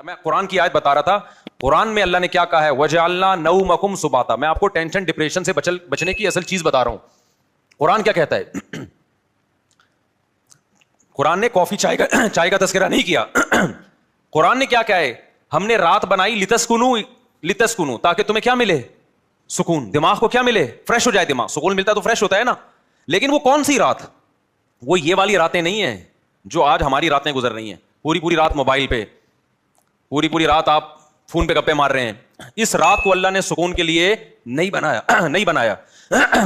میں قرآن کی آیت بتا رہا تھا, قرآن میں اللہ نے کیا کہا ہے, وَجَعَلْنَا نَوْمَكُمْ سُبَاتًا. میں آپ کو ٹینشن ڈپریشن سے بچنے کی اصل چیز بتا رہا ہوں. قرآن کیا کہتا ہے؟ قرآن نے کافی چائے کا تذکرہ نہیں کیا. قرآن نے کیا کہا ہے, ہم نے رات بنائی لتسکنو, تاکہ تمہیں کیا ملے, سکون. دماغ کو کیا ملے, فریش ہو جائے دماغ. سکون ملتا ہے تو فریش ہوتا ہے نا. لیکن وہ کون سی رات؟ وہ یہ والی راتیں نہیں ہیں جو آج ہماری راتیں گزر رہی ہیں, پوری رات موبائل پہ, پوری رات آپ فون پہ گپے مار رہے ہیں. اس رات کو اللہ نے سکون کے لیے نہیں بنایا.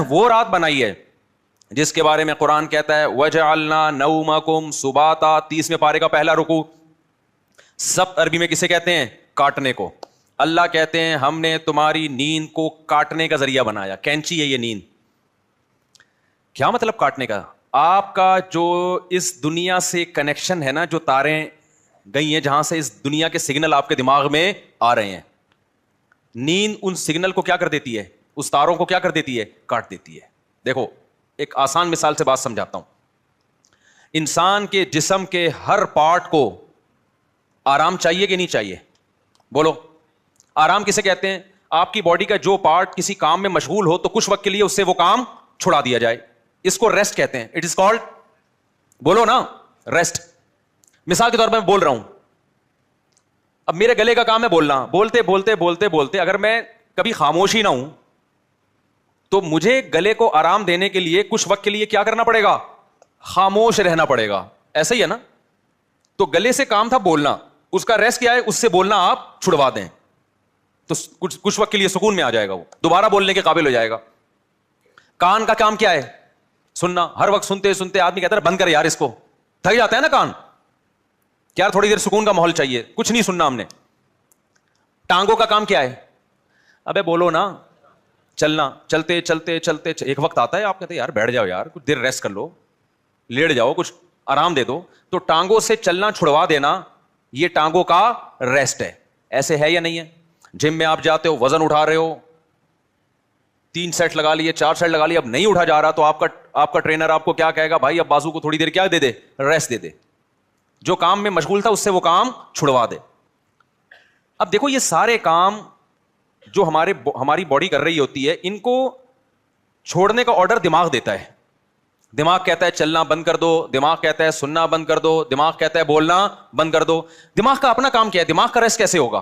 وہ رات بنائی ہے جس کے بارے میں قرآن کہتا ہے وَجَعَلْنَا نَوْمَكُمْ سُبَاتًا. 30ویں پارے کا پہلا رکوع. سبت عربی میں کسے کہتے ہیں؟ کاٹنے کو. اللہ کہتے ہیں ہم نے تمہاری نیند کو کاٹنے کا ذریعہ بنایا. کینچی ہے یہ نیند. کیا مطلب کاٹنے کا؟ آپ کا جو اس دنیا سے کنیکشن ہے نا, جو تاریں گئی ہیں جہاں سے اس دنیا کے سگنل آپ کے دماغ میں آ رہے ہیں, نیند ان سگنل کو کیا کر دیتی ہے, اس تاروں کو کیا کر دیتی ہے, کاٹ دیتی ہے. دیکھو ایک آسان مثال سے بات سمجھاتا ہوں. انسان کے جسم کے ہر پارٹ کو آرام چاہیے کہ نہیں چاہیے؟ بولو. آرام کسے کہتے ہیں؟ آپ کی باڈی کا جو پارٹ کسی کام میں مشغول ہو تو کچھ وقت کے لیے اس سے وہ کام چھڑا دیا جائے, اس کو ریسٹ کہتے ہیں. اٹ از کالڈ, بولو نا, ریسٹ. مثال کے طور پہ میں بول رہا ہوں, اب میرے گلے کا کام ہے بولنا, بولتے اگر میں کبھی خاموش ہی نہ ہوں تو مجھے گلے کو آرام دینے کے لیے کچھ وقت کے لیے کیا کرنا پڑے گا, خاموش رہنا پڑے گا. ایسا ہی ہے نا. تو گلے سے کام تھا بولنا, اس کا ریسٹ کیا ہے, اس سے بولنا آپ چھڑوا دیں تو کچھ وقت کے لیے سکون میں آ جائے گا, وہ دوبارہ بولنے کے قابل ہو جائے گا. کان کا کام کیا ہے؟ سننا. ہر وقت سنتے آدمی کہتا ہے بند کر یار اس کو, تھک جاتا ہے نا کان. کیا تھوڑی دیر سکون کا ماحول چاہیے, کچھ نہیں سننا ہم نے. ٹانگوں کا کام کیا ہے؟ ابے بولو نا, چلنا. چلتے ایک وقت آتا ہے آپ کہتے ہیں یار بیٹھ جاؤ یار, کچھ دیر ریسٹ کر لو, لیٹ جاؤ, کچھ آرام دے دو. تو ٹانگوں سے چلنا چھڑوا دینا, یہ ٹانگوں کا ریسٹ ہے. ایسے ہے یا نہیں ہے؟ جم میں آپ جاتے ہو, وزن اٹھا رہے ہو, 3 سیٹ لگا لیے, 4 سیٹ لگا لیے, اب نہیں اٹھا جا رہا تو آپ کا ٹرینر آپ کو کیا کہے گا, بھائی اب بازو کو تھوڑی دیر کیا دے دے, ریسٹ دے دے. جو کام میں مشغول تھا اس سے وہ کام چھڑوا دے. اب دیکھو یہ سارے کام جو ہماری باڈی کر رہی ہوتی ہے, ان کو چھوڑنے کا آرڈر دماغ دیتا ہے. دماغ کہتا ہے چلنا بند کر دو, دماغ کہتا ہے سننا بند کر دو, دماغ کہتا ہے بولنا بند کر دو. دماغ کا اپنا کام کیا ہے؟ دماغ کا ریسٹ کیسے ہوگا؟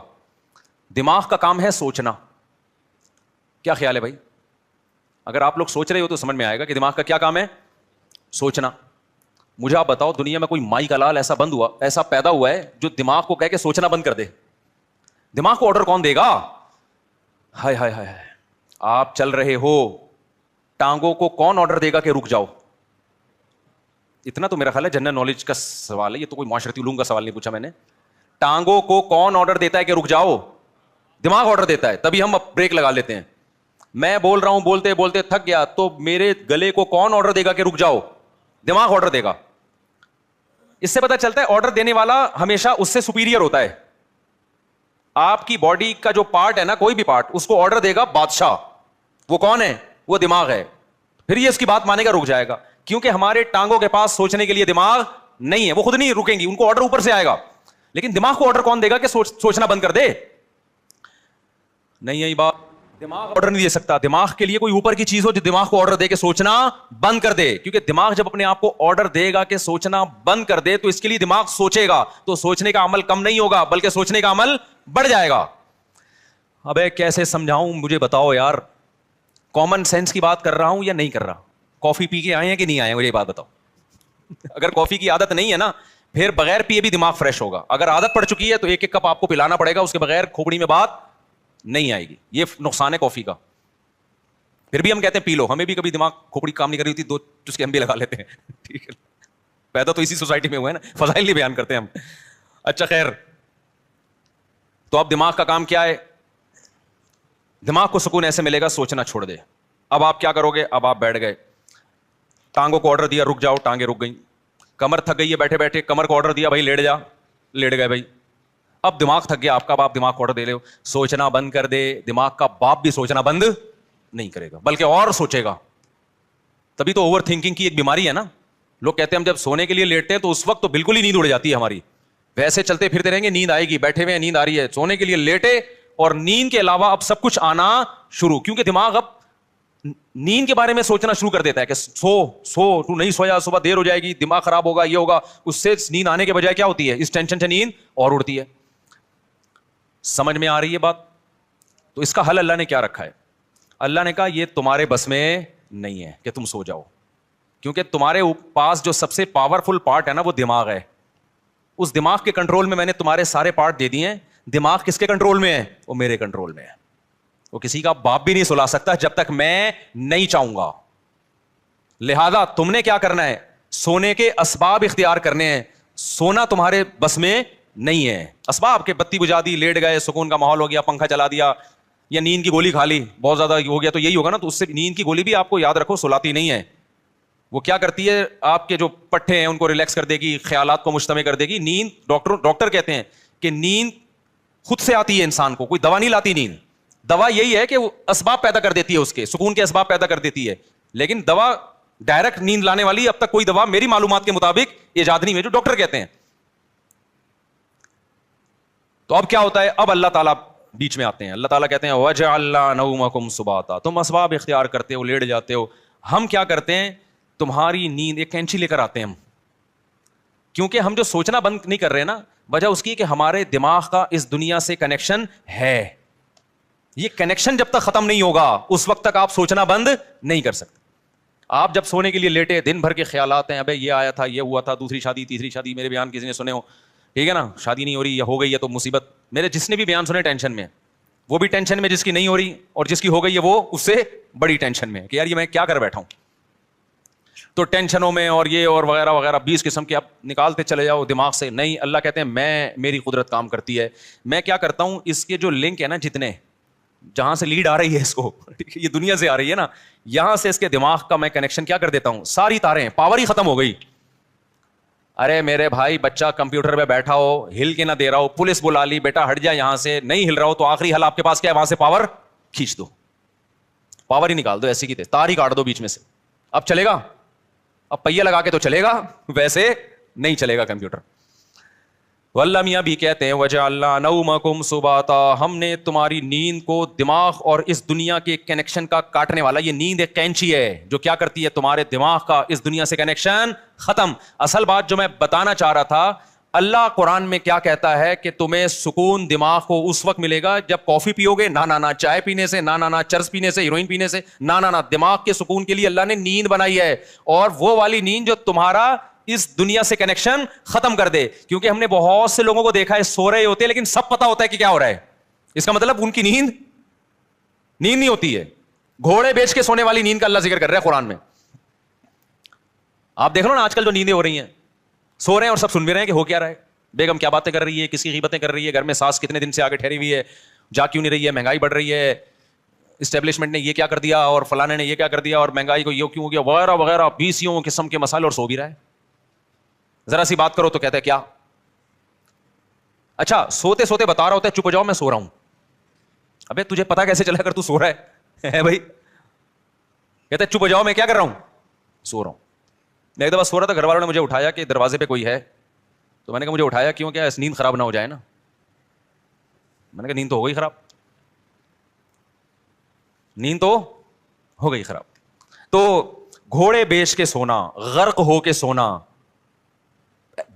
دماغ کا کام ہے سوچنا. کیا خیال ہے بھائی؟ اگر آپ لوگ سوچ رہے ہو تو سمجھ میں آئے گا کہ دماغ کا کیا کام ہے, سوچنا. مجھے آپ بتاؤ دنیا میں کوئی مائی کا لال ایسا پیدا ہوا ہے جو دماغ کو کہہ کے سوچنا بند کر دے؟ دماغ کو آرڈر کون دے گا؟ ہائے آپ چل رہے ہو, ٹانگوں کو کون آرڈر دے گا کہ رک جاؤ؟ اتنا تو میرا خیال ہے جنرل نالج کا سوال ہے, یہ تو کوئی معاشرتی علوم کا سوال نہیں پوچھا میں نے. ٹانگوں کو کون آرڈر دیتا ہے کہ رک جاؤ؟ دماغ آرڈر دیتا ہے, تبھی ہم بریک لگا لیتے ہیں. میں بول رہا ہوں بولتے تھک گیا تو میرے گلے کو کون آرڈر دے گا کہ رک جاؤ؟ دماغ آرڈر دے گا. اس سے پتا چلتا ہے آرڈر دینے والا ہمیشہ اس سے سپیریئر ہوتا ہے. آپ کی باڈی کا جو پارٹ ہے نا, کوئی بھی پارٹ, اس کو آرڈر دے گا بادشاہ. وہ کون ہے؟ وہ دماغ ہے. پھر یہ اس کی بات مانے گا, رک جائے گا, کیونکہ ہمارے ٹانگوں کے پاس سوچنے کے لیے دماغ نہیں ہے, وہ خود نہیں رکیں گی, ان کو آرڈر اوپر سے آئے گا. لیکن دماغ کو آرڈر کون دے گا کہ سوچنا بند کر دے؟ نہیں, یہی بات. دماغ آرڈر نہیں دے سکتا. دماغ کے لیے کوئی اوپر کی چیز ہو جو دماغ کو آرڈر دے کہ سوچنا بند کر دے. کیونکہ دماغ جب اپنے آپ کو آرڈر دے گا کہ سوچنا بند کر دے تو اس کے لیے دماغ سوچے گا, تو سوچنے کا عمل کم نہیں ہوگا بلکہ سوچنے کا عمل بڑھ جائے گا. ابے کیسے سمجھاؤں, مجھے بتاؤ یار. کامن سینس کی بات کر رہا ہوں یا نہیں کر رہا؟ کافی پی کے آئے ہیں کہ نہیں آئے ہیں, مجھے یہ بات بتاؤ. اگر کافی کی عادت نہیں ہے نا, پھر بغیر پیے بھی دماغ فریش ہوگا. اگر عادت پڑ چکی ہے تو ایک کپ آپ کو پلانا پڑے گا, اس کے بغیر کھوپڑی میں بات نہیں آئے گی. یہ نقصان ہے کافی کا. پھر بھی ہم کہتے ہیں پی لو, ہمیں بھی کبھی دماغ کھوپڑی کام نہیں کر رہی ہوتی, 2 چسکے ہم بھی لگا لیتے ہیں. ٹھیک ہے, پیدا تو اسی سوسائٹی میں ہوئے نا, فضائل نہیں بیان کرتے ہم. اچھا خیر, تو اب دماغ کا کام کیا ہے؟ دماغ کو سکون ایسے ملے گا سوچنا چھوڑ دے. اب آپ کیا کرو گے؟ اب آپ بیٹھ گئے, ٹانگوں کو آرڈر دیا رک جاؤ, ٹانگیں رک گئیں. کمر تھک گئی ہے بیٹھے بیٹھے, کمر کو آرڈر دیا بھائی لیٹ جا, لیٹ گئے بھائی. اب دماغ تھک گیا آپ کا, آپ دماغ کو آرڈر دے رہے ہو سوچنا بند کر دے. دماغ کا باپ بھی سوچنا بند نہیں کرے گا بلکہ اور سوچے گا. تبھی تو اوور تھنکنگ کی ایک بیماری ہے نا. لوگ کہتے ہیں ہم جب سونے کے لیے لیٹتے ہیں تو اس وقت تو بالکل ہی نیند اڑ جاتی ہے ہماری, ویسے چلتے پھرتے رہیں گے, نیند آئے گی, بیٹھے ہوئے ہیں نیند آ رہی ہے, سونے کے لیے لیٹے, اور نیند کے علاوہ اب سب کچھ آنا شروع, کیونکہ دماغ اب نیند کے بارے میں سوچنا شروع کر دیتا ہے کہ سو تو نہیں سویا, صبح دیر ہو جائے گی, دماغ خراب ہوگا, یہ ہوگا. اس سے نیند آنے کے بجائے کیا ہوتی ہے, اس ٹینشن سے نیند اور اڑتی ہے. سمجھ میں آ رہی ہے بات؟ تو اس کا حل اللہ نے کیا رکھا ہے؟ اللہ نے کہا یہ تمہارے بس میں نہیں ہے کہ تم سو جاؤ, کیونکہ تمہارے پاس جو سب سے پاورفل پارٹ ہے نا وہ دماغ ہے. اس دماغ کے کنٹرول میں نے تمہارے سارے پارٹ دے دیے ہیں. دماغ کس کے کنٹرول میں ہے؟ وہ میرے کنٹرول میں ہے. وہ کسی کا باپ بھی نہیں سلا سکتا جب تک میں نہیں چاہوں گا. لہذا تم نے کیا کرنا ہے؟ سونے کے اسباب اختیار کرنے ہیں. سونا تمہارے بس میں نہیں ہے. اسباب کے بتی بجھا دی, لیٹ گئے, سکون کا ماحول ہو گیا, پنکھا چلا دیا, یا نیند کی گولی کھا لی, بہت زیادہ ہو گیا تو یہی ہوگا نا. تو اس سے نیند کی گولی بھی آپ کو یاد رکھو سلاتی نہیں ہے. وہ کیا کرتی ہے, آپ کے جو پٹھے ہیں ان کو ریلیکس کر دے گی, خیالات کو مجتمع کر دے گی. نیند ڈاکٹر کہتے ہیں کہ نیند خود سے آتی ہے انسان کو, کوئی دوا نہیں لاتی نیند. دوا یہی ہے کہ وہ اسباب پیدا کر دیتی ہے, اس کے سکون کے اسباب پیدا کر دیتی ہے, لیکن دوا ڈائریکٹ نیند لانے والی اب تک کوئی دوا میری معلومات کے مطابق ایجاد نہیں ہوئی جو ڈاکٹر کہتے ہیں. تو اب کیا ہوتا ہے, اب اللہ تعالیٰ بیچ میں آتے ہیں. اللہ تعالیٰ کہتے ہیں وَجَعَلْنَا نَوْمَكُمْ سُبَاتًا, تم اسباب اختیار کرتے ہو, لیٹ جاتے ہو. ہم کیا کرتے ہیں, تمہاری نیند ایک کینچی لے کر آتے ہیں ہم, کیونکہ ہم جو سوچنا بند نہیں کر رہے نا, وجہ اس کی کہ ہمارے دماغ کا اس دنیا سے کنیکشن ہے. یہ کنیکشن جب تک ختم نہیں ہوگا اس وقت تک آپ سوچنا بند نہیں کر سکتے. آپ جب سونے کے لیے لیٹے, دن بھر کے خیالات ہیں, ابے یہ آیا تھا, یہ ہوا تھا, دوسری شادی, تیسری شادی, میرے بیان کسی نے سنے ہو, ٹھیک ہے نا, شادی نہیں ہو رہی یا ہو گئی ہے تو مصیبت. میرے جس نے بھی بیان سنے ٹینشن میں, وہ بھی ٹینشن میں جس کی نہیں ہو رہی, اور جس کی ہو گئی ہے وہ اس سے بڑی ٹینشن میں کہ یار یہ میں کیا کر بیٹھا ہوں. تو ٹینشنوں میں اور یہ اور وغیرہ وغیرہ 20 قسم کے آپ نکالتے چلے جاؤ دماغ سے. نہیں, اللہ کہتے ہیں میری قدرت کام کرتی ہے. میں کیا کرتا ہوں, اس کے جو لنک ہے نا, جتنے جہاں سے لیڈ آ رہی ہے اس کو, یہ دنیا سے آ رہی ہے نا, یہاں سے اس کے دماغ کا میں کنیکشن کیا کر دیتا ہوں, ساری تاریں, پاور ہی ختم ہو گئی. ارے میرے بھائی, بچہ کمپیوٹر پہ بیٹھا ہو, ہل کے نہ دے رہا ہو, پولیس بلا لی, بیٹا ہٹ جا یہاں سے, نہیں ہل رہا ہو, تو آخری حل آپ کے پاس کیا ہے, وہاں سے پاور کھینچ دو, پاور ہی نکال دو, ایسی کی تار ہی کاٹ دو بیچ میں سے. اب چلے گا, اب پہیہ لگا کے تو چلے گا, ویسے نہیں چلے گا کمپیوٹر. واللہ میاں بھی کہتے ہیں وَجَعَلْنَا نَوْمَكُمْ سُبَاتًا, ہم نے تمہاری نیند کو دماغ اور اس دنیا کے کنیکشن کا کاٹنے والا, یہ نیند ایک کینچی ہے جو کیا کرتی ہے, تمہارے دماغ کا اس دنیا سے کنیکشن ختم. اصل بات جو میں بتانا چاہ رہا تھا, اللہ قرآن میں کیا کہتا ہے کہ تمہیں سکون دماغ کو اس وقت ملے گا جب کافی پیو گے, نہ چائے پینے سے, نہ چرس پینے سے, ہیروئن پینے سے, نہ دماغ کے سکون کے لیے اللہ نے نیند بنائی ہے, اور وہ والی نیند جو تمہارا اس دنیا سے کنیکشن ختم کر دے. کیونکہ ہم نے بہت سے لوگوں کو دیکھا ہے سو رہے ہوتے ہیں لیکن سب پتا ہوتا ہے کہ کیا ہو رہا ہے, اس کا مطلب ان کی نیند نہیں ہوتی ہے. گھوڑے بیچ کے سونے والی نیند کا اللہ ذکر کر رہا ہے قرآن میں. آپ دیکھ لو نا آج کل جو نیندیں ہو رہی ہیں, سو رہے ہیں اور سب سن بھی رہے ہیں کہ ہو کیا رہا ہے, بیگم کیا باتیں کر رہی ہے, کس کی غیبتیں کر رہی ہے, گھر میں ساس کتنے دن سے آگے ٹھہری ہوئی ہے, جا کیوں نہیں رہی ہے, مہنگائی بڑھ رہی ہے, اسٹیبلشمنٹ نے یہ کیا کر دیا, اور فلانے نے یہ کیا کر دیا, اور مہنگائی کو یہ کیوں ہو گیا, وغیرہ وغیرہ 20 قسم کے مسائل, اور سو بھی رہا ہے. ذرا سی بات کرو تو کہتا ہے کیا, اچھا سوتے سوتے بتا رہا ہوتا ہے چپ ہو جاؤ میں سو رہا ہوں. ابے تجھے پتا کیسے چلا کر تو سو رہا ہے بھائی, کہتا ہے چپ ہو جاؤ میں کیا کر رہا ہوں, سو رہا ہوں. میں ایک دفعہ سو رہا تھا, گھر والوں نے مجھے اٹھایا کہ دروازے پہ کوئی ہے, تو میں نے کہا مجھے اٹھایا کیوں, کیا نیند خراب نہ ہو جائے نا. میں نے کہا نیند تو ہو گئی خراب, نیند تو ہو گئی خراب. تو گھوڑے بیچ کے سونا, غرق ہو کے سونا,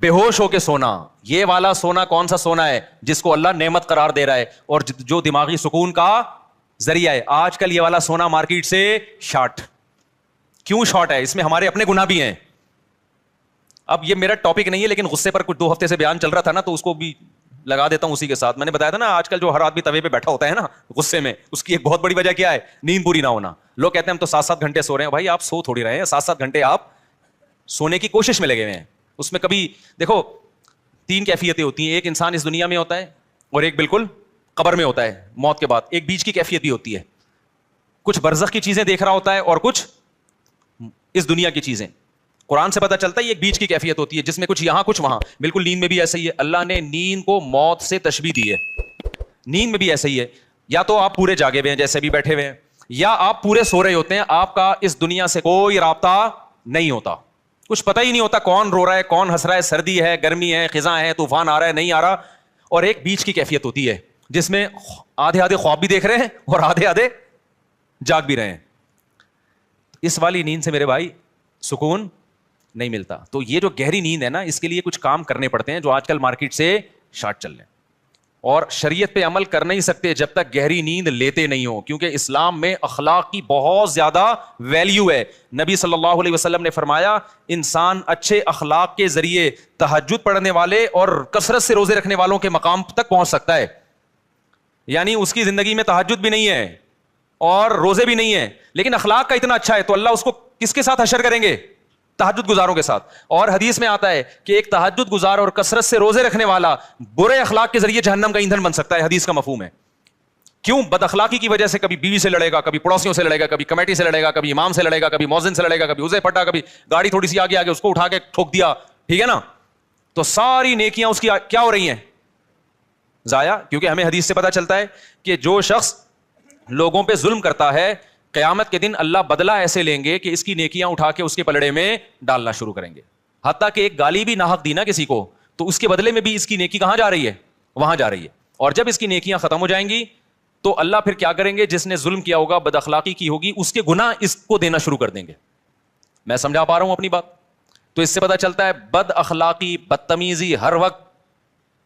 بے ہوش ہو کے سونا, یہ والا سونا کون سا سونا ہے جس کو اللہ نعمت قرار دے رہا ہے اور جو دماغی سکون کا ذریعہ ہے. آج کل یہ والا سونا مارکیٹ سے شارٹ. کیوں شارٹ ہے؟ اس میں ہمارے اپنے گناہ بھی ہیں. اب یہ میرا ٹاپک نہیں ہے لیکن غصے پر کچھ 2 ہفتے سے بیان چل رہا تھا نا, تو اس کو بھی لگا دیتا ہوں اسی کے ساتھ. میں نے بتایا تھا نا آج کل جو ہر آدمی توے پہ بیٹھا ہوتا ہے نا غصے میں, اس کی ایک بہت بڑی وجہ کیا ہے, نیند پوری نہ ہونا. لوگ کہتے ہیں ہم تو 7-7 گھنٹے سو رہے ہیں. بھائی آپ سو تھوڑی رہے ہیں, 7-7 گھنٹے آپ سونے کی کوشش میں لگے ہوئے ہیں. اس میں کبھی دیکھو 3 کیفیتیں ہوتی ہیں, ایک انسان اس دنیا میں ہوتا ہے اور ایک بالکل قبر میں ہوتا ہے موت کے بعد. ایک بیچ کی کیفیت بھی ہوتی ہے, کچھ برزخ کی چیزیں دیکھ رہا ہوتا ہے اور کچھ اس دنیا کی چیزیں. قرآن سے پتہ چلتا ہے یہ ایک بیچ کی کیفیت ہوتی ہے جس میں کچھ یہاں کچھ وہاں. بالکل نیند میں بھی ایسا ہی ہے. اللہ نے نیند کو موت سے تشبیہ دی ہے. نیند میں بھی ایسا ہی ہے, یا تو آپ پورے جاگے ہوئے ہیں جیسے بھی بیٹھے ہوئے ہیں, یا آپ پورے سو رہے ہوتے ہیں, آپ کا اس دنیا سے کوئی رابطہ نہیں ہوتا, کچھ پتہ ہی نہیں ہوتا کون رو رہا ہے کون ہنس رہا ہے, سردی ہے گرمی ہے خزاں ہے طوفان آ رہا ہے نہیں آ رہا, اور ایک بیچ کی کیفیت ہوتی ہے جس میں آدھے آدھے خواب بھی دیکھ رہے ہیں اور آدھے آدھے جاگ بھی رہے ہیں. اس والی نیند سے میرے بھائی سکون نہیں ملتا. تو یہ جو گہری نیند ہے نا, اس کے لیے کچھ کام کرنے پڑتے ہیں جو آج کل مارکیٹ سے شارٹ چل رہے ہیں, اور شریعت پہ عمل کر نہیں سکتے جب تک گہری نیند لیتے نہیں ہو, کیونکہ اسلام میں اخلاق کی بہت زیادہ ویلیو ہے. نبی صلی اللہ علیہ وسلم نے فرمایا انسان اچھے اخلاق کے ذریعے تہجد پڑھنے والے اور کثرت سے روزے رکھنے والوں کے مقام تک پہنچ سکتا ہے. یعنی اس کی زندگی میں تہجد بھی نہیں ہے اور روزے بھی نہیں ہے, لیکن اخلاق کا اتنا اچھا ہے تو اللہ اس کو کس کے ساتھ حشر کریں گے؟ تہجد گزاروں کے ساتھ. اور حدیث میں آتا ہے کہ ایک تہجد گزار اور کثرت سے روزے رکھنے والا برے اخلاق کے ذریعے جہنم کا ایندھن بن سکتا ہے. حدیث کا مفہوم ہے. کیوں؟ بد اخلاقی کی وجہ سے کبھی بیوی سے لڑے گا, کبھی پڑوسیوں سے لڑے گا, کبھی کمیٹی سے لڑے گا, کبھی امام سے لڑے گا, کبھی مؤذن سے لڑے گا, کبھی اسے پٹا, کبھی گاڑی تھوڑی سی آگے آگے اس کو اٹھا کے ٹھوک دیا, ٹھیک ہے نا, تو ساری نیکیاں اس کی کیا ہو رہی ہیں؟ ضائع. کیونکہ ہمیں حدیث سے پتہ چلتا ہے کہ جو شخص لوگوں پہ ظلم کرتا ہے قیامت کے دن اللہ بدلہ ایسے لیں گے کہ اس کی نیکیاں اٹھا کے اس کے پلڑے میں ڈالنا شروع کریں گے. حتیٰ کہ ایک گالی بھی ناحق دی نا کسی کو, تو اس کے بدلے میں بھی اس کی نیکی کہاں جا رہی ہے؟ وہاں جا رہی ہے. اور جب اس کی نیکیاں ختم ہو جائیں گی تو اللہ پھر کیا کریں گے؟ جس نے ظلم کیا ہوگا, بد اخلاقی کی ہوگی, اس کے گناہ اس کو دینا شروع کر دیں گے. میں سمجھا پا رہا ہوں اپنی بات؟ تو اس سے پتہ چلتا ہے بد اخلاقی, بدتمیزی, ہر وقت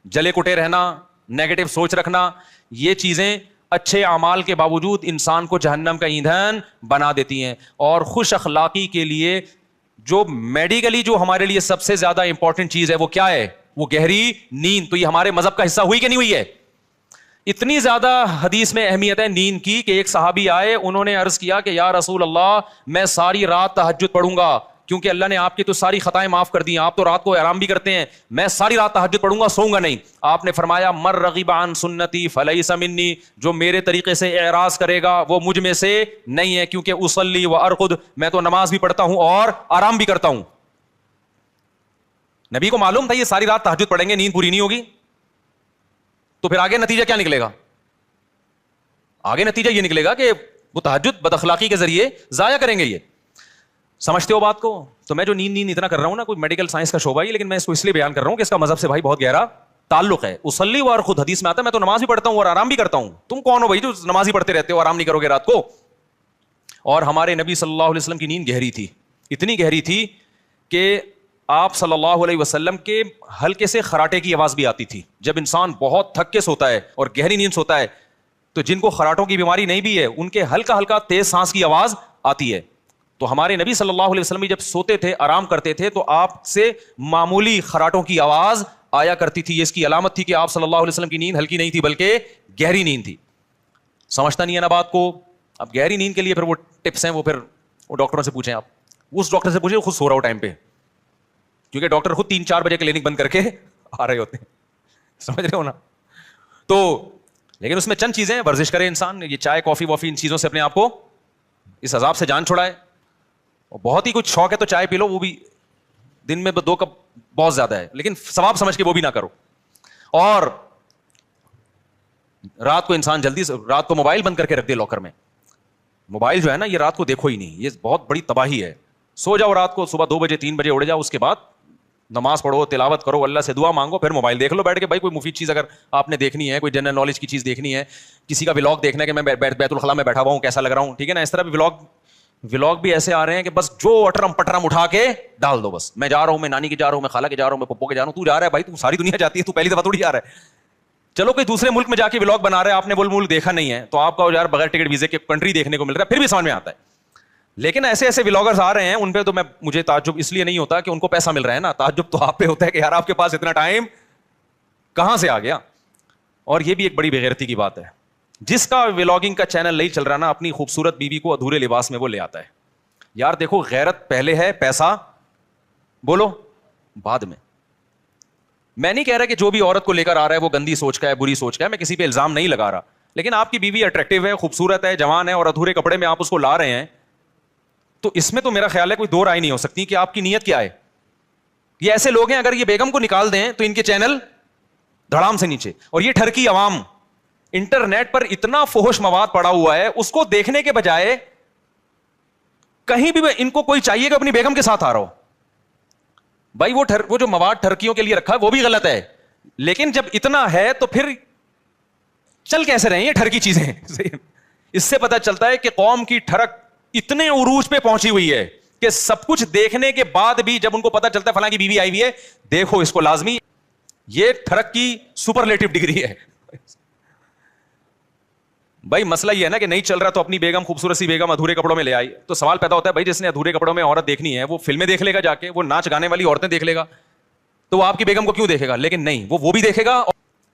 جلے کٹے رہنا, نیگیٹو سوچ رکھنا, یہ چیزیں اچھے اعمال کے باوجود انسان کو جہنم کا ایندھن بنا دیتی ہیں. اور خوش اخلاقی کے لیے جو میڈیکلی جو ہمارے لیے سب سے زیادہ امپورٹنٹ چیز ہے وہ کیا ہے؟ وہ گہری نیند. تو یہ ہمارے مذہب کا حصہ ہوئی کہ نہیں ہوئی ہے؟ اتنی زیادہ حدیث میں اہمیت ہے نیند کی کہ ایک صحابی آئے, انہوں نے عرض کیا کہ یا رسول اللہ میں ساری رات تہجد پڑھوں گا, کیونکہ اللہ نے آپ کی تو ساری خطائیں معاف کر دی, آپ تو رات کو آرام بھی کرتے ہیں, میں ساری رات تہجد پڑھوں گا, سوؤں گا نہیں. آپ نے فرمایا مر رغب عن سنتی فلیس منی, جو میرے طریقے سے اعراض کرے گا وہ مجھ میں سے نہیں ہے, کیونکہ اصلی و ارقد, میں تو نماز بھی پڑھتا ہوں اور آرام بھی کرتا ہوں. نبی کو معلوم تھا یہ ساری رات تہجد پڑھیں گے, نیند پوری نہیں ہوگی, تو پھر آگے نتیجہ کیا نکلے گا؟ آگے نتیجہ یہ نکلے گا کہ وہ تہجد بد اخلاقی کے ذریعے ضائع کریں گے. یہ سمجھتے ہو بات کو؟ تو میں جو نیند اتنا کر رہا ہوں نا, کوئی میڈیکل سائنس کا شعبہ ہی, لیکن میں اس کو اس لیے بیان کر رہا ہوں کہ اس کا مذہب سے بھائی بہت گہرا تعلق ہے. اصلی و ارقد حدیث میں آتا ہے میں تو نماز بھی پڑھتا ہوں اور آرام بھی کرتا ہوں. تم کون ہو بھائی جو نماز ہی پڑھتے رہتے ہو, آرام نہیں کرو گے رات کو؟ اور ہمارے نبی صلی اللہ علیہ وسلم کی نیند گہری تھی, اتنی گہری تھی کہ آپ صلی اللہ علیہ وسلم کے ہلکے سے خراٹے کی آواز بھی آتی تھی. جب انسان بہت تھک کے سوتا ہے اور گہری نیند سوتا ہے تو جن کو خراٹوں کی بیماری نہیں بھی ہے ان کے ہلکا ہلکا تیز سانس کی آواز آتی ہے. تو ہمارے نبی صلی اللہ علیہ وسلم جب سوتے تھے, آرام کرتے تھے, تو آپ سے معمولی خراٹوں کی آواز آیا کرتی تھی. اس کی علامت تھی کہ آپ صلی اللہ علیہ وسلم کی نیند ہلکی نہیں تھی بلکہ گہری نیند تھی. سمجھتا نہیں ہے نا بات کو؟ اب گہری نیند کے لیے پھر وہ ٹپس ہیں, وہ پھر وہ ڈاکٹروں سے پوچھیں, آپ اس ڈاکٹر سے پوچھیں خود سو رہا ہو ٹائم پہ, کیونکہ ڈاکٹر خود 3-4 بجے کلینک بند کر کے آ رہے ہوتے ہیں. سمجھ رہے ہو نا؟ تو لیکن اس میں چند چیزیں, ورزش کرے انسان, یہ چائے کافی وافی ان چیزوں سے اپنے آپ کو اس عذاب سے جان چھڑائے. اور بہت ہی کچھ شوق ہے تو چائے پی لو, وہ بھی دن میں 2 کپ بہت زیادہ ہے, لیکن ثواب سمجھ کے وہ بھی نہ کرو. اور رات کو انسان جلدی سے رات کو موبائل بند کر کے رکھ دے لاکر میں. موبائل جو ہے نا یہ رات کو دیکھو ہی نہیں, یہ بہت بڑی تباہی ہے. سو جاؤ رات کو, صبح 2 بجے 3 بجے اڑ جاؤ, اس کے بعد نماز پڑھو, تلاوت کرو, اللہ سے دعا مانگو, پھر موبائل دیکھ لو بیٹھ کے. بھائی کوئی مفید چیز اگر آپ نے دیکھنی ہے, کوئی جنرل نالج کی چیز دیکھنی ہے, کسی کا ولاگ دیکھنا ہے کہ میں بیت الخلا میں بیٹھا ہوا ہوں کیسا لگ رہا ہوں, ٹھیک ہے نا, اس طرح بھی ولاگ بھی ایسے آ رہے ہیں کہ بس جو اٹرم پٹرم اٹھا کے ڈال دو. بس میں جا رہا ہوں, میں نانی کے جا رہا ہوں, میں خالہ کے جا رہا ہوں, میں پپو کے جا رہا ہوں. تو جا رہا ہے بھائی, تو ساری دنیا جاتی ہے, تو پہلی دفعہ تھوڑی جا رہا ہے. چلو کوئی دوسرے ملک میں جا کے ولاگ بنا رہا ہے, آپ نے وہ ملک دیکھا نہیں ہے, تو آپ کا یار بغیر ٹکٹ ویزے کے کنٹری دیکھنے کو مل رہا ہے, پھر بھی سمجھ میں آتا ہے. لیکن ایسے ایسے ولاگرز آ رہے ہیں, ان پہ تو مجھے تعجب اس لیے نہیں ہوتا کہ ان کو پیسہ مل رہا ہے نا, تعجب تو آپ پہ ہوتا ہے کہ یار آپ کے پاس اتنا ٹائم کہاں سے آ گیا. اور یہ بھی ایک بڑی بےغیرتی کی بات ہے, جس کا ولاگنگ کا چینل نہیں چل رہا نا, اپنی خوبصورت بیوی کو ادھورے لباس میں وہ لے آتا ہے. یار دیکھو, غیرت پہلے ہے, پیسہ بولو بعد میں. میں نہیں کہہ رہا کہ جو بھی عورت کو لے کر آ رہا ہے وہ گندی سوچ کا ہے, بری سوچ کا ہے, میں کسی پہ الزام نہیں لگا رہا, لیکن آپ کی بیوی اٹریکٹیو ہے, خوبصورت ہے, جوان ہے, اور ادھورے کپڑے میں آپ اس کو لا رہے ہیں, تو اس میں تو میرا خیال ہے کوئی 2 رائے نہیں ہو سکتی کہ آپ کی نیت کیا ہے. یہ ایسے لوگ ہیں, اگر یہ بیگم کو نکال دیں تو ان کے چینل دھڑام سے نیچے. اور یہ ٹھرکی عوام, انٹرنیٹ پر اتنا فحش مواد پڑا ہوا ہے, اس کو دیکھنے کے بجائے کہیں بھی ان کو کوئی چاہیے کہ اپنی بیگم کے ساتھ آ رہا ہو. بھائی وہ جو مواد ٹھرکیوں کے لیے رکھا ہے وہ بھی غلط ہے, لیکن جب اتنا ہے تو پھر چل کیسے رہے ہیں یہ ٹھرکی چیزیں. اس سے پتہ چلتا ہے کہ قوم کی ٹھرک اتنے عروج پہ پہنچی ہوئی ہے کہ سب کچھ دیکھنے کے بعد بھی جب ان کو پتہ چلتا ہے فلاں کی بیوی آئی ہوئی ہے, دیکھو اس کو لازمی, یہ ٹھرک کی سپرلیٹو ڈگری ہے. بھائی مسئلہ یہ ہے نا کہ نہیں چل رہا تو اپنی بیگم, خوبصورت سی بیگم ادھورے کپڑوں میں لے آئی, تو سوال پیدا ہوتا ہے بھائی جس نے ادھورے کپڑوں میں عورت دیکھنی ہے وہ فلمیں دیکھ لے گا جا کے, وہ ناچ گانے والی عورتیں دیکھ لے گا, تو وہ آپ کی بیگم کو کیوں دیکھے گا؟ لیکن نہیں, وہ بھی دیکھے گا.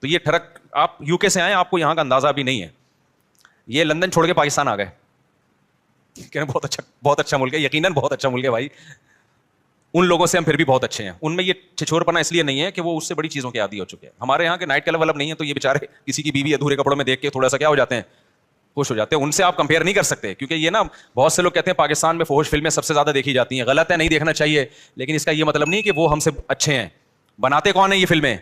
تو یہ ٹھرک, آپ یو کے سے آئے, آپ کو یہاں کا اندازہ بھی نہیں ہے. یہ لندن چھوڑ کے پاکستان آ گئے, بہت اچھا ملک ہے, یقیناً بہت اچھا ملک ہے بھائی. ان لوگوں سے ہم پھر بھی بہت اچھے ہیں. ان میں یہ چھچور پنا اس لیے نہیں ہے کہ وہ اس سے بڑی چیزوں کے عادی ہو چکے ہیں. ہمارے یہاں کے نائٹ کلب ولب نہیں ہے, تو یہ بیچارے کسی کی بیوی ادھورے کپڑوں میں دیکھ کے تھوڑا سا کیا ہو جاتے ہیں, خوش ہو جاتے ہیں. ان سے آپ کمپیئر نہیں کر سکتے, کیونکہ یہ نا بہت سے لوگ کہتے ہیں پاکستان میں فحش فلمیں سب سے زیادہ دیکھی جاتی ہیں. غلط ہے, نہیں دیکھنا چاہیے, لیکن اس کا یہ مطلب نہیں کہ وہ ہم سے اچھے ہیں. بناتے کون ہیں یہ فلمیں؟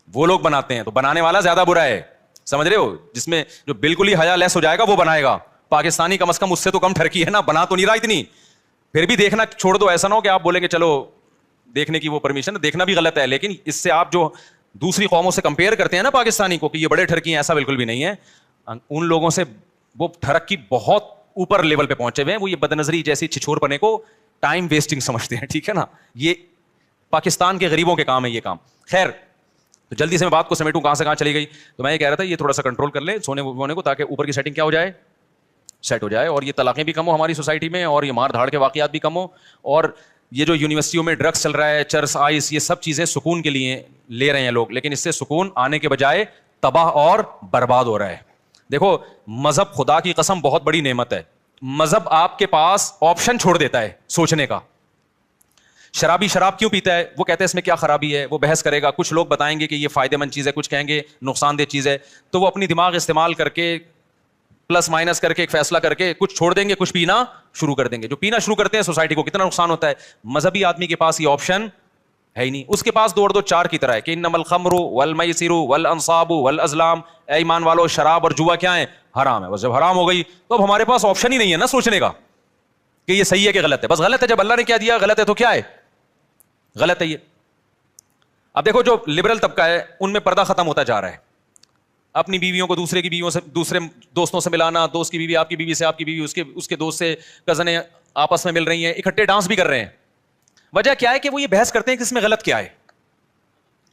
وہ لوگ بناتے ہیں, تو بنانے والا زیادہ برا ہے, سمجھ رہے ہو؟ جس میں جو بالکل ہی حیا لیس ہو جائے گا وہ بنائے گا. پاکستانی کم از کم اس سے تو کم ٹھرکی ہے نا, بنا تو نہیں رہا اتنی, پھر بھی دیکھنا چھوڑ دو. ایسا نہ ہو کہ آپ بولیں کہ چلو دیکھنے کی وہ پرمیشن, دیکھنا بھی غلط ہے, لیکن اس سے آپ جو دوسری قوموں سے کمپیئر کرتے ہیں نا پاکستانی کو کہ یہ بڑے ٹھرکی ہیں, ایسا بالکل بھی نہیں ہے. ان لوگوں سے وہ ٹھرک کی بہت اوپر لیول پہ پہنچے ہوئے ہیں. وہ یہ بدنظری جیسی چھچور پنے کو ٹائم ویسٹنگ سمجھتے ہیں, ٹھیک ہے نا. یہ پاکستان کے غریبوں کے کام ہے یہ کام. خیر, تو جلدی سے میں بات کو سمیٹوں, کہاں سے کہاں چلی گئی. تو میں یہ کہہ رہا تھا یہ تھوڑا سا کنٹرول کر لیں سونے وونے کو, تاکہ اوپر کی سیٹنگ کیا ہو جائے, سیٹ ہو جائے, اور یہ طلاقیں بھی کم ہو ہماری سوسائٹی میں, اور یہ مار دھاڑ کے واقعات بھی کم ہو, اور یہ جو یونیورسٹیوں میں ڈرگس چل رہا ہے, چرس, آئس, یہ سب چیزیں سکون کے لیے لے رہے ہیں لوگ, لیکن اس سے سکون آنے کے بجائے تباہ اور برباد ہو رہا ہے. دیکھو مذہب خدا کی قسم بہت بڑی نعمت ہے. مذہب آپ کے پاس آپشن چھوڑ دیتا ہے سوچنے کا. شرابی شراب کیوں پیتا ہے, وہ کہتے ہیں اس میں کیا خرابی ہے, وہ بحث کرے گا. کچھ لوگ بتائیں گے کہ یہ فائدہ مند چیز ہے, کچھ کہیں گے نقصان دہ چیز ہے, تو وہ اپنی دماغ استعمال کر کے پلس مائنس کر کے ایک فیصلہ کر کے کچھ چھوڑ دیں گے, کچھ پینا شروع کر دیں گے. جو پینا شروع کرتے ہیں سوسائٹی کو کتنا نقصان ہوتا ہے. مذہبی آدمی کے پاس یہ آپشن ہے ہی نہیں. اس کے پاس دو چار کی طرح ہے کہ انما الخمر والمیسر والانصاب والازلام, اے ایمان والو شراب اور جوا کیا ہے, حرام ہے. بس جب حرام ہو گئی تو اب ہمارے پاس آپشن ہی نہیں ہے نا سوچنے کا کہ یہ صحیح ہے کہ غلط ہے. بس غلط ہے, جب اللہ نے کیا دیا غلط ہے تو کیا ہے, غلط ہے یہ. اب دیکھو جو لبرل طبقہ ہے ان میں پردہ ختم ہوتا جا رہا ہے. اپنی بیویوں کو دوسرے کی بیویوں سے, دوسرے دوستوں سے ملانا, دوست کی بیوی آپ کی بیوی سے, آپ کی بیوی اس کے دوست سے, کزنیں آپس میں مل رہی ہیں, اکٹھے ڈانس بھی کر رہے ہیں. وجہ کیا ہے کہ وہ یہ بحث کرتے ہیں کہ اس میں غلط کیا ہے.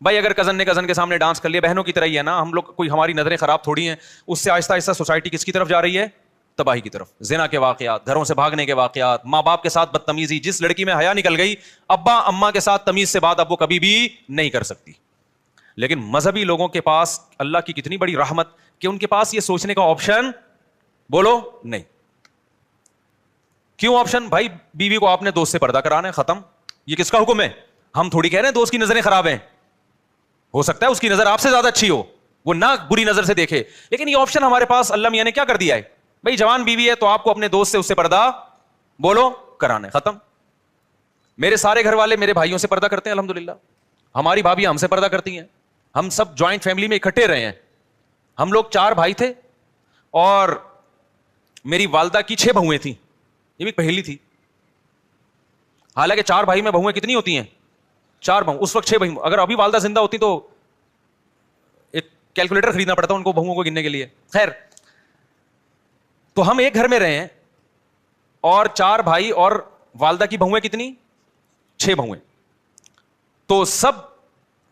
بھائی اگر کزن نے کزن کے سامنے ڈانس کر لیا, بہنوں کی طرح ہی ہے نا, ہم لوگ کوئی ہماری نظریں خراب تھوڑی ہیں. اس سے آہستہ آہستہ سوسائٹی کس کی طرف جا رہی ہے, تباہی کی طرف. زنا کے واقعات, گھروں سے بھاگنے کے واقعات, ماں باپ کے ساتھ بدتمیزی. جس لڑکی میں حیا نکل گئی, ابا اماں کے ساتھ تمیز سے بات اب وہ کبھی بھی نہیں کر سکتی. لیکن مذہبی لوگوں کے پاس اللہ کی کتنی بڑی رحمت کہ ان کے پاس یہ سوچنے کا آپشن بولو نہیں. کیوں آپشن؟ بھائی بیوی کو آپ نے دوست سے پردہ کرانا ہے, ختم. یہ کس کا حکم ہے؟ ہم تھوڑی کہہ رہے ہیں دوست کی نظریں خراب ہیں, ہو سکتا ہے اس کی نظر آپ سے زیادہ اچھی ہو, وہ نہ بری نظر سے دیکھے, لیکن یہ آپشن ہمارے پاس اللہ میاں نے کیا کر دیا ہے, بھائی جوان بیوی ہے تو آپ کو اپنے دوست سے اس سے پردہ بولو کرانا ہے, ختم. میرے سارے گھر والے میرے بھائیوں سے پردہ کرتے ہیں الحمدللہ, ہماری بھابیاں ہم سے پردہ کرتی ہیں. ہم سب جوائنٹ فیملی میں اکٹھے رہے ہیں. ہم لوگ 4 بھائی تھے اور میری والدہ کی 6 بہویں تھیں. یہ بھی پہلی تھی, حالانکہ 4 بھائی میں بہویں کتنی ہوتی ہیں, 4 بہو. اس وقت 6 بہو. اگر ابھی والدہ زندہ ہوتی تو ایک کیلکولیٹر خریدنا پڑتا ان کو بہوؤں کو گننے کے لیے. خیر, تو ہم ایک گھر میں رہے ہیں اور 4 بھائی اور والدہ کی بہویں کتنی, 6 بہویں. تو سب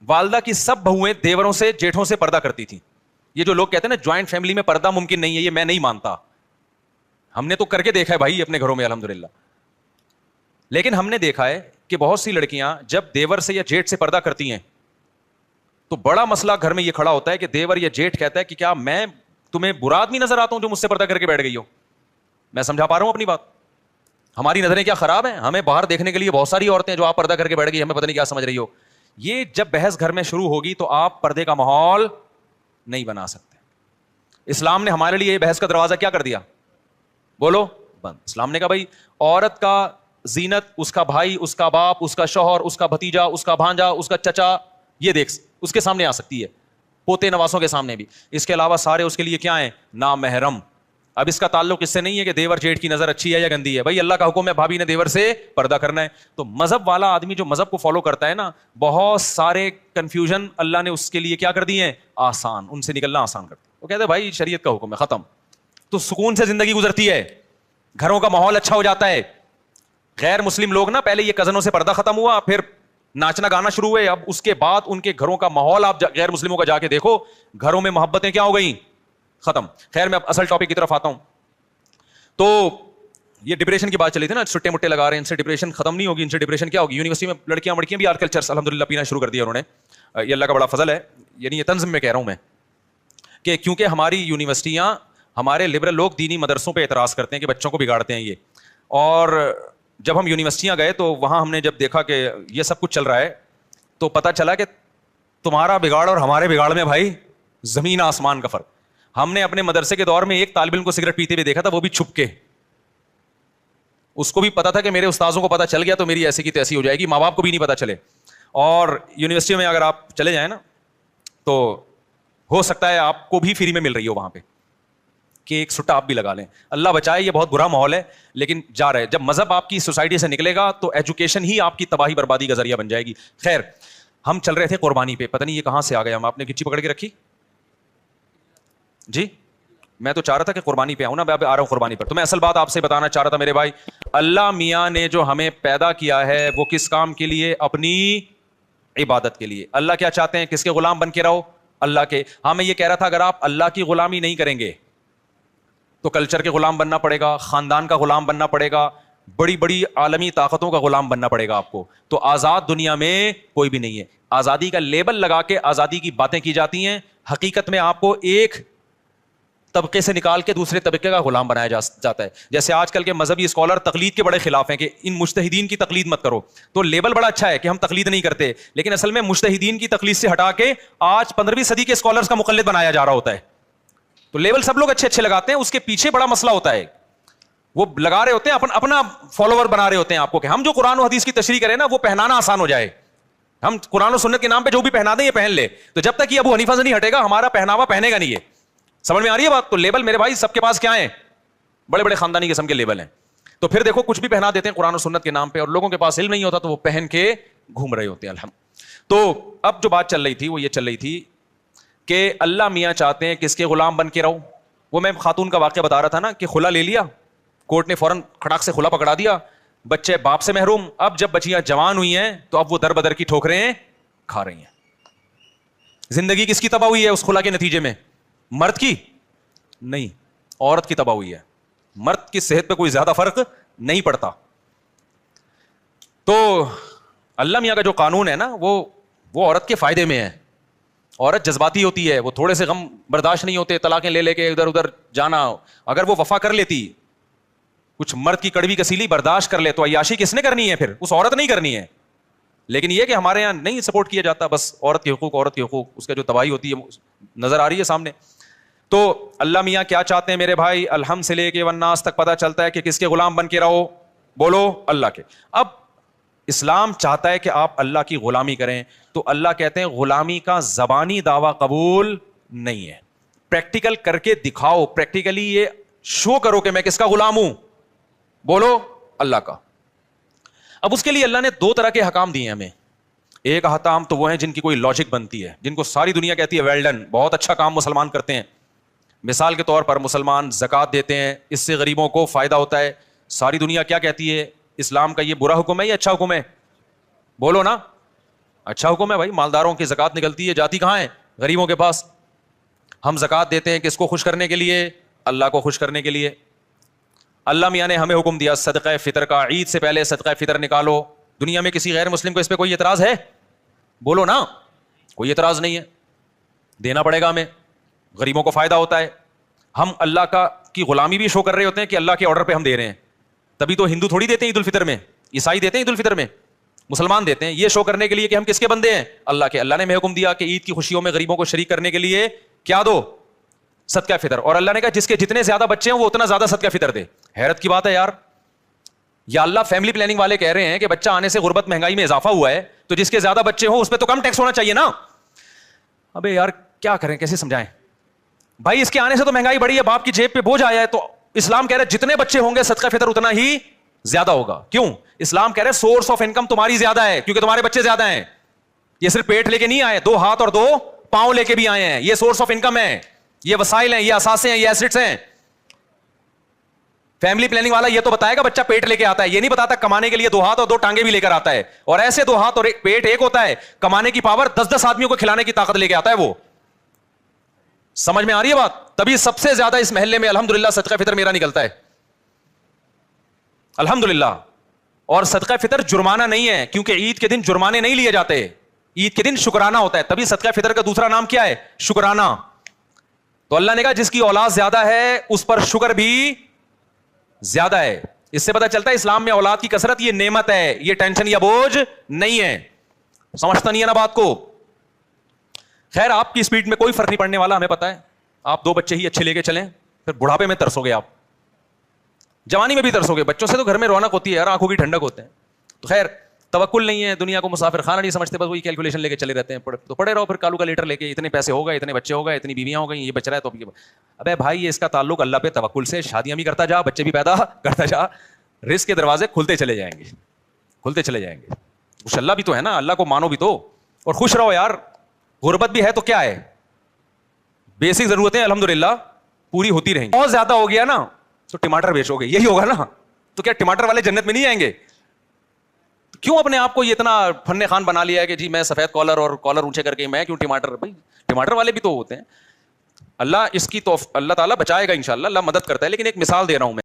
والدہ کی سب بہویں دیوروں سے جیٹھوں سے پردہ کرتی تھیں. یہ جو لوگ کہتے ہیں نا جوائنٹ فیملی میں پردہ ممکن نہیں ہے, یہ میں نہیں مانتا. ہم نے تو کر کے دیکھا ہے بھائی اپنے گھروں میں الحمدللہ. لیکن ہم نے دیکھا ہے کہ بہت سی لڑکیاں جب دیور سے یا جیٹ سے پردہ کرتی ہیں تو بڑا مسئلہ گھر میں یہ کھڑا ہوتا ہے کہ دیور یا جیٹ کہتا ہے کہ کیا میں تمہیں برا آدمی نظر آتا ہوں جو مجھ سے پردہ کر کے بیٹھ گئی ہو. میں سمجھا پا رہا ہوں اپنی بات. ہماری نظریں کیا خراب ہیں, ہمیں باہر دیکھنے کے لیے بہت ساری عورتیں جو آپ پردہ کر کے بیٹھ گئی, ہمیں پتہ نہیں کیا سمجھ رہی ہو. یہ جب بحث گھر میں شروع ہوگی تو آپ پردے کا ماحول نہیں بنا سکتے. اسلام نے ہمارے لیے یہ بحث کا دروازہ کیا کر دیا, بولو بند. اسلام نے کہا بھائی عورت کا زینت اس کا بھائی, اس کا باپ, اس کا شوہر, اس کا بھتیجا, اس کا بھانجا, اس کا چچا, یہ دیکھ اس کے سامنے آ سکتی ہے, پوتے نواسوں کے سامنے بھی. اس کے علاوہ سارے اس کے لیے کیا ہیں, نامحرم. اب اس کا تعلق اس سے نہیں ہے کہ دیور جیٹ کی نظر اچھی ہے یا گندی ہے. بھائی اللہ کا حکم ہے بھابھی نے دیور سے پردہ کرنا ہے. تو مذہب والا آدمی جو مذہب کو فالو کرتا ہے نا, بہت سارے کنفیوژن اللہ نے اس کے لیے کیا کر دیے ہیں, آسان, ان سے نکلنا آسان کرتے. وہ کہتے ہیں بھائی شریعت کا حکم ہے, ختم. تو سکون سے زندگی گزرتی ہے, گھروں کا ماحول اچھا ہو جاتا ہے. غیر مسلم لوگ نا, پہلے یہ کزنوں سے پردہ ختم ہوا, پھر ناچنا گانا شروع ہوئے, اب اس کے بعد ان کے گھروں کا ماحول آپ غیر مسلموں کا جا کے دیکھو, گھروں میں محبتیں کیا ہو گئیں, ختم. خیر میں اب اصل ٹاپک کی طرف آتا ہوں. تو یہ ڈپریشن کی بات چلی تھی نا, چھٹے مٹے لگا رہے ہیں, ان سے ڈپریشن ختم نہیں ہوگی. ان سے ڈپریشن کیا ہوگی, یونیورسٹی میں لڑکیاں وڑکیاں بھی آج کل چرس الحمدللہ پینا شروع کر دیا انہوں نے. یہ اللہ کا بڑا فضل ہے, یعنی یہ تنظیم میں کہہ رہا ہوں میں, کہ کیونکہ ہماری یونیورسٹیاں, ہمارے لبرل لوگ دینی مدرسوں پہ اعتراض کرتے ہیں کہ بچوں کو بگاڑتے ہیں یہ. اور جب ہم یونیورسٹیاں گئے تو وہاں ہم نے جب دیکھا کہ یہ سب کچھ چل رہا ہے, تو پتہ چلا کہ تمہارا بگاڑ اور ہمارے بگاڑ میں بھائی زمین آسمان کا فرق. ہم نے اپنے مدرسے کے دور میں ایک طالب علم کو سگریٹ پیتے ہوئے دیکھا تھا, وہ بھی چھپ کے. اس کو بھی پتا تھا کہ میرے استاذوں کو پتا چل گیا تو میری ایسی کی تیسی ہو جائے گی, ماں باپ کو بھی نہیں پتا چلے. اور یونیورسٹی میں اگر آپ چلے جائیں نا, تو ہو سکتا ہے آپ کو بھی فری میں مل رہی ہو وہاں پہ, کہ ایک سٹا آپ بھی لگا لیں. اللہ بچائے, یہ بہت برا ماحول ہے, لیکن جا رہے. جب مذہب آپ کی سوسائٹی سے نکلے گا تو ایجوکیشن ہی آپ کی تباہی بربادی کا ذریعہ بن جائے گی. خیر ہم چل رہے تھے قربانی پہ, پتہ نہیں یہ کہاں سے آ گیا, ہم آپ نے گچی پکڑ کے رکھی جی. میں تو چاہ رہا تھا کہ قربانی پہ آؤں نا, میں اب آ رہا ہوں قربانی پر. تو میں اصل بات آپ سے بتانا چاہ رہا تھا میرے بھائی, اللہ میاں نے جو ہمیں پیدا کیا ہے وہ کس کام کے لیے, اپنی عبادت کے لیے. اللہ کیا چاہتے ہیں, کس کے غلام بن کے رہو, اللہ کے. ہاں میں یہ کہہ رہا تھا اگر آپ اللہ کی غلامی نہیں کریں گے تو کلچر کے غلام بننا پڑے گا, خاندان کا غلام بننا پڑے گا, بڑی بڑی عالمی طاقتوں کا غلام بننا پڑے گا آپ کو. تو آزاد دنیا میں کوئی بھی نہیں ہے. آزادی کا لیبل لگا کے آزادی کی باتیں کی جاتی ہیں, حقیقت میں آپ کو ایک طبقے سے نکال کے دوسرے طبقے کا غلام بنایا جاتا ہے. جیسے آج کل کے مذہبی اسکالر تقلید کے بڑے خلاف ہیں کہ ان مجتہدین کی تقلید مت کرو. تو لیبل بڑا اچھا ہے کہ ہم تقلید نہیں کرتے, لیکن اصل میں مجتہدین کی تقلید سے ہٹا کے آج 15ویں صدی کے اسکالرز کا مقلد بنایا جا رہا ہوتا ہے. تو لیبل سب لوگ اچھے اچھے لگاتے ہیں, اس کے پیچھے بڑا مسئلہ ہوتا ہے. وہ لگا رہے ہوتے ہیں اپنا فالوور بنا رہے ہوتے ہیں آپ کو, کہ ہم جو قرآن و حدیث کی تشریح کریں نا وہ پہنانا آسان ہو جائے. ہم قرآن و سنت کے نام پہ جو بھی پہنا دیں یہ پہن لے. تو جب تک یہ ابو حنیفہ سے نہیں ہٹے گا ہمارا پہناوا پہنے گا نہیں. یہ سمجھ میں آ رہی ہے بات. تو لیبل میرے بھائی سب کے پاس کیا ہیں, بڑے بڑے خاندانی قسم کے لیبل ہیں. تو پھر دیکھو کچھ بھی پہنا دیتے ہیں قرآن و سنت کے نام پہ, اور لوگوں کے پاس علم نہیں ہوتا تو وہ پہن کے گھوم رہے ہوتے ہیں. الحمد. تو اب جو بات چل رہی تھی وہ یہ چل رہی تھی کہ اللہ میاں چاہتے ہیں کس کے غلام بن کے رہو. وہ میں خاتون کا واقعہ بتا رہا تھا نا, کہ خلا لے لیا, کورٹ نے فوراً کھڑاک سے خلا پکڑا دیا, بچے باپ سے محروم. اب جب بچیاں جوان ہوئی ہیں تو اب وہ در بدر کی ٹھوکریں کھا رہی ہیں. زندگی کس کی تباہ ہوئی ہے اس خلا کے نتیجے میں, مرد کی نہیں, عورت کی تباہ ہوئی ہے. مرد کی صحت پہ کوئی زیادہ فرق نہیں پڑتا. تو اللہ میاں کا جو قانون ہے نا وہ عورت کے فائدے میں ہے. عورت جذباتی ہوتی ہے, وہ تھوڑے سے غم برداشت نہیں ہوتے, طلاقیں لے کے ادھر ادھر جانا. اگر وہ وفا کر لیتی, کچھ مرد کی کڑوی کسیلی برداشت کر لے, تو عیاشی کس نے کرنی ہے پھر, اس عورت نہیں کرنی ہے. لیکن یہ کہ ہمارے یہاں نہیں سپورٹ کیا جاتا, بس عورت کے حقوق عورت کے حقوق, اس کا جو تباہی ہوتی ہے نظر آ رہی ہے سامنے. تو اللہ میاں کیا چاہتے ہیں میرے بھائی, الحمد سے لے کے والناس تک پتہ چلتا ہے کہ کس کے غلام بن کے رہو, بولو اللہ کے. اب اسلام چاہتا ہے کہ آپ اللہ کی غلامی کریں, تو اللہ کہتے ہیں غلامی کا زبانی دعویٰ قبول نہیں ہے, پریکٹیکل کر کے دکھاؤ, پریکٹیکلی یہ شو کرو کہ میں کس کا غلام ہوں, بولو اللہ کا. اب اس کے لیے اللہ نے 2 طرح کے حکام دیے ہیں ہمیں. ایک احکام تو وہ ہیں جن کی کوئی لاجک بنتی ہے, جن کو ساری دنیا کہتی ہے ویل ڈن, بہت اچھا کام مسلمان کرتے ہیں. مثال کے طور پر مسلمان زکوٰۃ دیتے ہیں, اس سے غریبوں کو فائدہ ہوتا ہے. ساری دنیا کیا کہتی ہے, اسلام کا یہ برا حکم ہے یا اچھا حکم ہے, بولو نا, اچھا حکم ہے بھائی. مالداروں کی زکوٰۃ نکلتی ہے, جاتی کہاں ہے, غریبوں کے پاس. ہم زکوٰۃ دیتے ہیں کس کو خوش کرنے کے لیے, اللہ کو خوش کرنے کے لیے. اللہ میاں نے ہمیں حکم دیا صدقہ فطر کا, عید سے پہلے صدقہ فطر نکالو. دنیا میں کسی غیر مسلم کو اس پہ کوئی اعتراض ہے, بولو نا, کوئی اعتراض نہیں ہے. دینا پڑے گا ہمیں, غریبوں کو فائدہ ہوتا ہے. ہم اللہ کا کی غلامی بھی شو کر رہے ہوتے ہیں کہ اللہ کے آرڈر پہ ہم دے رہے ہیں. تبھی تو ہندو تھوڑی دیتے ہیں عید الفطر میں, عیسائی دیتے ہیں عید الفطر میں, مسلمان دیتے ہیں, یہ شو کرنے کے لیے کہ ہم کس کے بندے ہیں, اللہ کے. اللہ نے ہمیں حکم دیا کہ عید کی خوشیوں میں غریبوں کو شریک کرنے کے لیے کیا دو, صدقہ فطر. اور اللہ نے کہا جس کے جتنے زیادہ بچے ہیں وہ اتنا زیادہ صدقہ فطر دے. حیرت کی بات ہے یار, یا اللہ فیملی پلاننگ والے کہہ رہے ہیں کہ بچہ آنے سے غربت مہنگائی میں اضافہ ہوا ہے, تو جس کے زیادہ بچے ہوں اس پہ تو کم ٹیکس ہونا چاہیے نا. ابے یار کیا کریں, کیسے سمجھائیں. بھائی اس کے آنے سے تو مہنگائی بڑھی ہے, باپ کی جیب پہ بوجھ آیا ہے, تو اسلام کہہ رہے جتنے بچے ہوں گے صدقہ فطر اتنا ہی زیادہ ہوگا. کیوں؟ اسلام کہہ رہے سورس آف انکم تمہاری زیادہ ہے, کیونکہ تمہارے بچے زیادہ ہیں. یہ صرف پیٹ لے کے نہیں آئے, 2 ہاتھ اور 2 پاؤں لے کے بھی آئے ہیں. یہ سورس آف انکم ہے, یہ وسائل ہیں, یہ اثاثے ہیں, یہ ایسٹس ہیں. فیملی پلاننگ والا یہ تو بتائے گا بچہ پیٹ لے کے آتا ہے, یہ نہیں بتاتا کمانے کے لیے 2 ہاتھ اور 2 ٹانگیں بھی لے کر آتا ہے. اور ایسے 2 ہاتھ اور ایک پیٹ ایک ہوتا ہے, کمانے کی پاور 10 آدمیوں کو کھلانے کی طاقت لے کے آتا ہے. وہ سمجھ میں آ رہی ہے بات؟ تبھی سب سے زیادہ اس محلے میں الحمدللہ صدقہ فطر میرا نکلتا ہے, الحمدللہ. اور صدقہ فطر جرمانہ نہیں ہے, کیونکہ عید کے دن جرمانے نہیں لیے جاتے, عید کے دن شکرانہ ہوتا ہے. تبھی صدقہ فطر کا دوسرا نام کیا ہے؟ شکرانہ. تو اللہ نے کہا جس کی اولاد زیادہ ہے اس پر شکر بھی زیادہ ہے. اس سے پتہ چلتا ہے اسلام میں اولاد کی کثرت یہ نعمت ہے, یہ ٹینشن یا بوجھ نہیں ہے. سمجھتا نہیں ہے نا بات کو؟ خیر آپ کی اسپیڈ میں کوئی فرق نہیں پڑنے والا, ہمیں پتا ہے. آپ 2 بچے ہی اچھے لے کے چلیں, پھر بڑھاپے میں ترسو گے, آپ جوانی میں بھی ترسو گے. بچوں سے تو گھر میں رونق ہوتی ہے یار, آنکھوں کی ٹھنڈک ہوتے ہیں. تو خیر توکل نہیں ہے, دنیا کو مسافر خانہ نہیں سمجھتے, بس وہی کیلکولیشن لے کے چلے رہتے ہیں. تو پڑے رہو پھر کالو کا لیٹر لے کے, اتنے پیسے ہو گئے, اتنے بچے ہو گئے, اتنی بیویاں ہو گئی, یہ بچ رہا ہے تو ابے بھائی اس کا تعلق اللہ پہ توکل سے. شادیاں بھی کرتا جا, بچے بھی پیدا کرتا جا, رزق کے دروازے کھلتے چلے جائیں گے, کھلتے چلے جائیں گے. کچھ اللہ بھی تو ہے نا, اللہ کو مانو بھی تو, اور خوش رہو یار. غربت بھی ہے تو کیا ہے, بیسک ضرورتیں الحمدللہ پوری ہوتی رہیں گی. بہت زیادہ ہو گیا نا تو ٹماٹر بیچو گے, یہی ہوگا نا. تو کیا ٹماٹر والے جنت میں نہیں آئیں گے؟ کیوں اپنے آپ کو یہ اتنا فن خان بنا لیا ہے کہ جی میں سفید کالر اور کالر اونچے کر کے میں کیوں ٹماٹر؟ بھائی ٹماٹر والے بھی تو ہوتے ہیں. اللہ اس کی تو اللہ تعالیٰ بچائے گا انشاءاللہ, اللہ مدد کرتا ہے. لیکن ایک مثال دے رہا ہوں میں.